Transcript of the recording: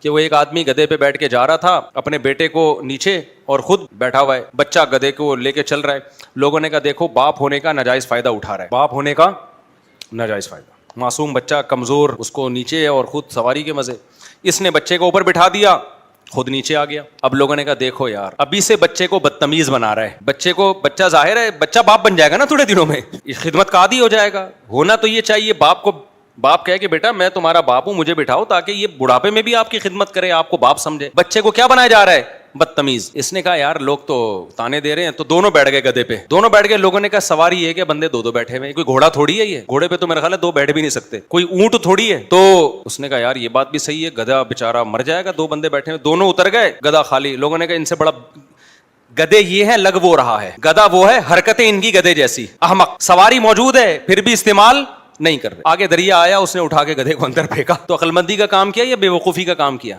کہ وہ ایک آدمی گدھے پہ بیٹھ کے جا رہا تھا اپنے بیٹے کو نیچے اور خود بیٹھا ہوا ہے, بچہ گدھے کو لے کے چل رہا ہے. لوگوں نے کہا دیکھو باپ ہونے کا ناجائز فائدہ اٹھا رہا ہے, باپ ہونے کا ناجائز فائدہ, معصوم بچہ کمزور, اس کو نیچے اور خود سواری کے مزے. اس نے بچے کو اوپر بٹھا دیا, خود نیچے آ گیا. اب لوگوں نے کہا دیکھو یار ابھی سے بچے کو بدتمیز بنا رہا ہے, بچہ ظاہر ہے بچہ باپ بن جائے گا نا تھوڑے دنوں میں, خدمت کا عادی ہو جائے گا. ہونا تو یہ چاہیے باپ کہے کہ بیٹا میں تمہارا باپ ہوں, مجھے بٹھاؤ تاکہ یہ بڑھاپے میں بھی آپ کی خدمت کرے, آپ کو باپ سمجھے. بچے کو کیا بنایا جا رہا ہے, بدتمیز. اس نے کہا یار لوگ تو تانے دے رہے ہیں, تو دونوں بیٹھ گئے گدھے پہ, دونوں بیٹھ گئے. لوگوں نے کہا سواری یہ کہ بندے دو بیٹھے ہوئے, کوئی گھوڑا تھوڑی ہے یہ, گھوڑے پہ تو میرا خیال ہے دو بیٹھ بھی نہیں سکتے, کوئی اونٹ تھوڑی ہے. تو اس نے کہا یار یہ بات بھی صحیح ہے, گدھا بےچارا مر جائے گا, دو بندے بیٹھے ہوئے. دونوں اتر گئے, گدھا خالی. لوگوں نے کہا ان سے بڑا گدھے یہ ہے, لگ وہ رہا ہے, گدھا وہ ہے, حرکتیں ان کی گدھے جیسی. احمق, سواری موجود ہے پھر بھی استعمال نہیں کر رہے. آگے دریا آیا, اس نے اٹھا کے گدھے کو اندر پھینکا. تو عقل مندی کا کام کیا یا بے وقوفی کا کام کیا؟